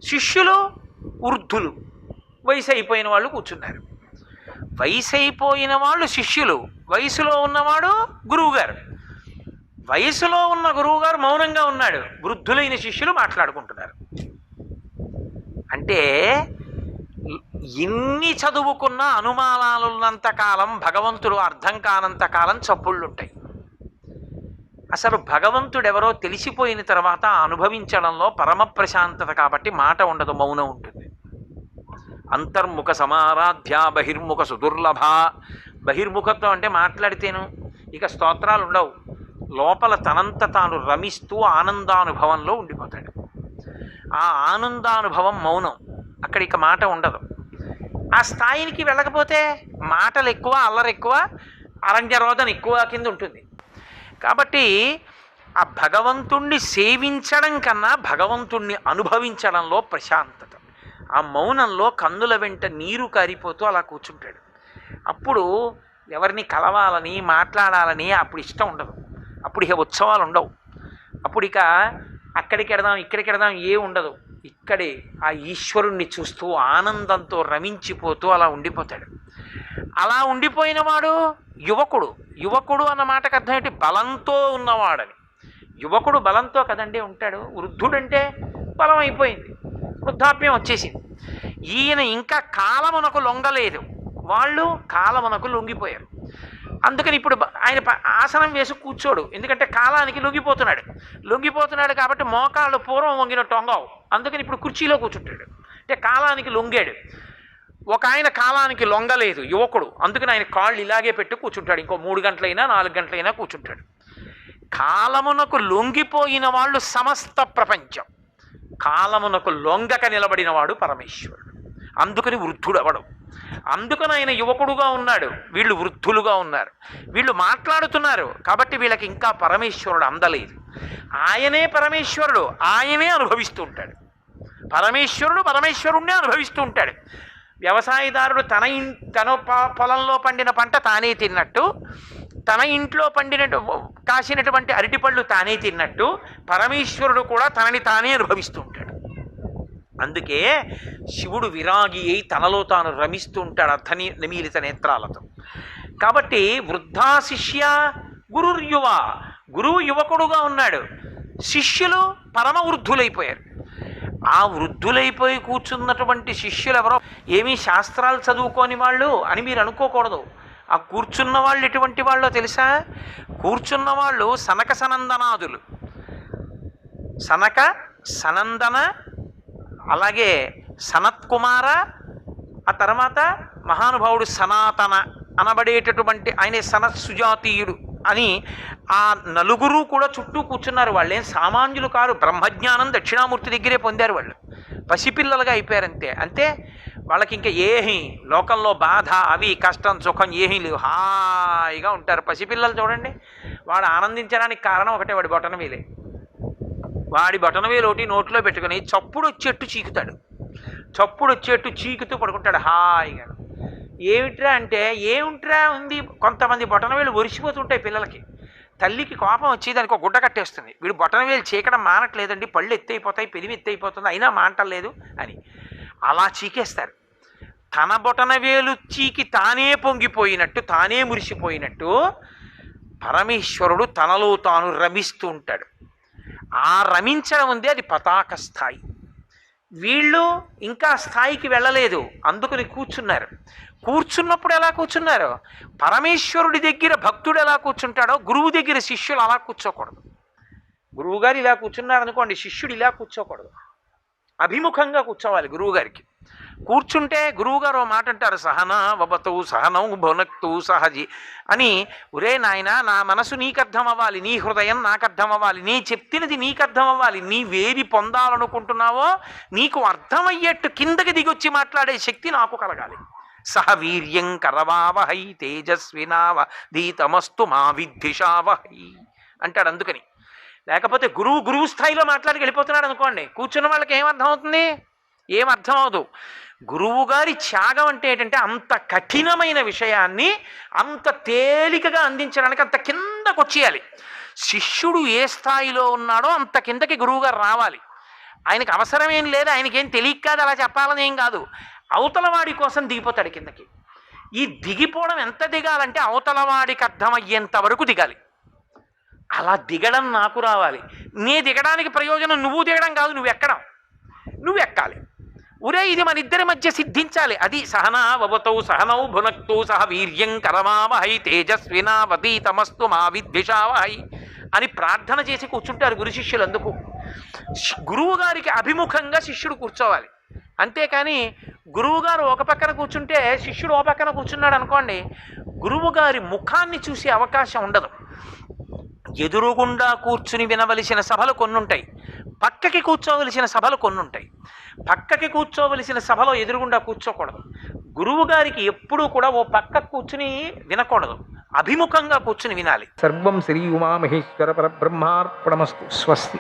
శిష్యులు వృద్ధులు, వయసు అయిపోయిన వాళ్ళు కూర్చున్నారు. వయసు అయిపోయిన వాళ్ళు శిష్యులు, వయసులో ఉన్నవాడు గురువుగారు. వయసులో ఉన్న గురువుగారు మౌనంగా ఉన్నాడు, వృద్ధులైన శిష్యులు మాట్లాడుకుంటున్నారు. అంటే ఎన్ని చదువుకున్న అనుమానాలున్నంత కాలం, భగవంతుడు అర్థం కానంత కాలం చప్పుళ్ళుంటాయి. అసలు భగవంతుడెవరో తెలిసిపోయిన తర్వాత అనుభవించడంలో పరమ ప్రశాంతత కాబట్టి మాట ఉండదు, మౌనం ఉంటుంది. అంతర్ముఖ సమారాధ్య బహిర్ముఖ సుదుర్లభ. బహిర్ముఖత్వం అంటే మాట్లాడితేను ఇక స్తోత్రాలు ఉండవు, లోపల తనంత తాను రమిస్తూ ఆనందానుభవంలో ఉండిపోతాడు. ఆ ఆనందానుభవం మౌనం, అక్కడ ఇక మాట ఉండదు. ఆ స్థాయికి వెళ్ళకపోతే మాటలు ఎక్కువ, అల్లరి ఎక్కువ, అరణ్యరోధన ఎక్కువ కింద ఉంటుంది. కాబట్టి ఆ భగవంతుణ్ణి సేవించడం కన్నా భగవంతుణ్ణి అనుభవించడంలో ప్రశాంతత. ఆ మౌనంలో కన్నుల వెంట నీరు కారిపోతూ అలా కూర్చుంటాడు. అప్పుడు ఎవరిని కలవాలని, మాట్లాడాలని అప్పుడు ఇష్టం ఉండదు. అప్పుడు ఇక ఉత్సవాలు ఉండవు. అప్పుడు ఇక అక్కడికి వెడదాం, ఇక్కడికి వెడదాం ఏ ఉండదు. ఇక్కడే ఆ ఈశ్వరుణ్ణి చూస్తూ ఆనందంతో రమించిపోతూ అలా ఉండిపోతాడు. అలా ఉండిపోయిన వాడు యువకుడు. యువకుడు అన్న మాటకు అర్థం ఏంటి? బలంతో ఉన్నవాడని. యువకుడు బలంతో కదండి ఉంటాడు. వృద్ధుడంటే బలం అయిపోయింది, వృద్ధాప్యం వచ్చేసింది. ఈయన ఇంకా కాలమునకు లొంగలేదు, వాళ్ళు కాలమునకు లొంగిపోయారు. అందుకని ఇప్పుడు ఆయన ఆసనం వేసి కూర్చోడు, ఎందుకంటే కాలానికి లొంగిపోతున్నాడు కాబట్టి మోకాళ్ళు పూర్వం వంగినట్టు వంగవు. అందుకని ఇప్పుడు కుర్చీలో కూర్చుంటాడు, అంటే కాలానికి లొంగాడు. ఒక ఆయన కాలానికి లొంగలేదు, యువకుడు, అందుకని ఆయన కాళ్ళు ఇలాగే పెట్టి కూర్చుంటాడు. ఇంకో 3 గంటలైనా 4 గంటలైనా కూర్చుంటాడు. కాలమునకు లొంగిపోయిన వాళ్ళు సమస్త ప్రపంచం, కాలమునకు లొంగక నిలబడిన వాడు పరమేశ్వరుడు. అందుకని వృద్ధుడు అవడం. అందుకని ఆయన యువకుడుగా ఉన్నాడు, వీళ్ళు వృద్ధులుగా ఉన్నారు. వీళ్ళు మాట్లాడుతున్నారు కాబట్టి వీళ్ళకి ఇంకా పరమేశ్వరుడు అందలేదు. ఆయనే పరమేశ్వరుడు, ఆయనే అనుభవిస్తూ ఉంటాడు. పరమేశ్వరుణ్ణే అనుభవిస్తూ ఉంటాడు. వ్యవసాయదారుడు తన పొలంలో పండిన పంట తానే తిన్నట్టు, తన ఇంట్లో కాసినటువంటి అరటిపళ్ళు తానే తిన్నట్టు పరమేశ్వరుడు కూడా తనని తానే అనుభవిస్తూ ఉంటాడు. అందుకే శివుడు విరాగి అయి తనలో తాను రమిస్తూ ఉంటాడు అర్థని నిమీలిత నేత్రాలతో. కాబట్టి వృద్ధా శిష్య గురుర్యువ, గురువు యువకుడుగా ఉన్నాడు, శిష్యులు పరమ వృద్ధులైపోయారు. ఆ వృద్ధులైపోయి కూర్చున్నటువంటి శిష్యులు ఎవరో ఏమీ శాస్త్రాలు చదువుకోని వాళ్ళు అని మీరు అనుకోకూడదు. ఆ కూర్చున్న వాళ్ళు ఎటువంటి వాళ్ళో తెలుసా? కూర్చున్న వాళ్ళు సనక సనందనాదులు. సనక, సనందన, అలాగే సనత్కుమార, ఆ తర్వాత మహానుభావుడు సనాతన అనబడేటటువంటి ఆయనే సనత్సుజాతీయుడు అని ఆ నలుగురు కూడా చుట్టూ కూర్చున్నారు. వాళ్ళేం సామాన్యులు కారు, బ్రహ్మజ్ఞానం దక్షిణామూర్తి దగ్గరే పొందారు. వాళ్ళు పసిపిల్లలుగా అయిపోయారంతే. అంతే, వాళ్ళకి ఇంకా ఏమీ లోకంలో బాధ, అవి కష్టం సుఖం ఏమీ లేవు, హాయిగా ఉంటారు. పసిపిల్లలు చూడండి, వాడు ఆనందించడానికి కారణం ఒకటే, వాడి బొటనవేలే. వాడి బొటనవేలు ఒకటి నోట్లో పెట్టుకుని చప్పుడు వచ్చేట్టు చీకుతాడు, చప్పుడు వచ్చేట్టు చీకుతూ పడుకుంటాడు హాయిగా. ఏమిట్రా అంటే ఏమిట్రా ఉంది, కొంతమంది బొటనవేలు ఒరిసిపోతుంటాయి పిల్లలకి. తల్లికి కోపం వచ్చి దానికి ఒక గుడ్డ కట్టేస్తుంది, వీడు బొటనవేలు చీకడం మానట్లేదండి, పళ్ళు ఎత్తైపోతాయి, పెరిమి ఎత్తైపోతుంది, అయినా మాంటలేదు అని అలా చీకేస్తారు. తన బొటనవేలు చీకి తానే పొంగిపోయినట్టు, తానే మురిసిపోయినట్టు పరమేశ్వరుడు తనలో తాను రమిస్తూ ఉంటాడు. ఆ రమించడం ఉంది, అది పతాక స్థాయి. వీళ్ళు ఇంకా స్థాయికి వెళ్ళలేదు, అందుకని కూర్చున్నారు. కూర్చున్నప్పుడు ఎలా కూర్చున్నారు? పరమేశ్వరుడి దగ్గర భక్తుడు ఎలా కూర్చుంటాడో గురువు దగ్గర శిష్యులు అలా కూర్చోకూడదు. గురువుగారు ఇలా కూర్చున్నారనుకోండి, శిష్యుడు ఇలా కూర్చోకూడదు, అభిముఖంగా కూర్చోవాలి గురువుగారికి. కూర్చుంటే గురువుగారు ఓ మాట అంటారు, సహనా వవతు సహనౌ భునక్తు సహజి అని. ఒరే నాయన, నా మనసు నీకు అర్థం అవ్వాలి, నీ హృదయం నాకు అర్థం అవ్వాలి, నీ చెప్తినది నీకు అర్థం అవ్వాలి, నీవేది పొందాలనుకుంటున్నావో నీకు అర్థమయ్యేట్టు కిందకి దిగొచ్చి మాట్లాడే శక్తి నాకు కలగాలి. సహ వీర్యం కరవావహై తేజస్వినావధీతమస్తు మా విద్విషావహై అంటాడు. అందుకని లేకపోతే గురువు స్థాయిలో మాట్లాడి వెళ్ళిపోతున్నాడు అనుకోండి, కూర్చున్న వాళ్ళకి ఏమర్థం అవుతుంది? ఏమర్థం అవదు. గురువుగారి త్యాగం అంటే ఏంటంటే అంత కఠినమైన విషయాన్ని అంత తేలికగా అందించడానికి అంత కిందకు వచ్చేయాలి. శిష్యుడు ఏ స్థాయిలో ఉన్నాడో అంత కిందకి గురువుగారు రావాలి. ఆయనకు అవసరమేం లేదు, ఆయనకేం తెలియక కాదు అలా చెప్పాలని ఏం కాదు. అవతల వాడి కోసం దిగిపోతాడు కిందకి. ఈ దిగిపోవడం ఎంత దిగాలంటే అవతల వాడికి అర్థమయ్యేంత వరకు దిగాలి. అలా దిగడం నాకు రావాలి. నీ దిగడానికి ప్రయోజనం నువ్వు దిగడం కాదు, నువ్వు ఎక్కడం. నువ్వు ఎక్కాలి. ఒరే ఇది మన ఇద్దరి మధ్య సిద్ధించాలి. అది సహనావతౌ సహనౌ భునక్తు సహ వీర్యం కరవావహై తేజస్వినావతీతమస్తు మా విద్విషావహై అని ప్రార్థన చేసి కూర్చుంటారు గురు శిష్యులు. అందుకు గురువు గారికి అభిముఖంగా శిష్యుడు కూర్చోవాలి. అంతేకాని గురువుగారు ఒక పక్కన కూర్చుంటే శిష్యుడు ఓ పక్కన కూర్చున్నాడు అనుకోండి, గురువు గారి ముఖాన్ని చూసే అవకాశం ఉండదు. ఎదురుగుండా కూర్చుని వినవలసిన సభలు కొన్ని ఉంటాయి, పక్కకి కూర్చోవలసిన సభలు కొన్ని ఉంటాయి. పక్కకి కూర్చోవలసిన సభలో ఎదురుగుండా కూర్చోకూడదు. గురువు గారికి ఎప్పుడూ కూడా ఓ పక్క కూర్చుని వినకూడదు, అభిముఖంగా కూర్చుని వినాలి. సర్వం శ్రీ ఉమామహేశ్వర పరబ్రహ్మార్పణమస్తు. స్వస్తి.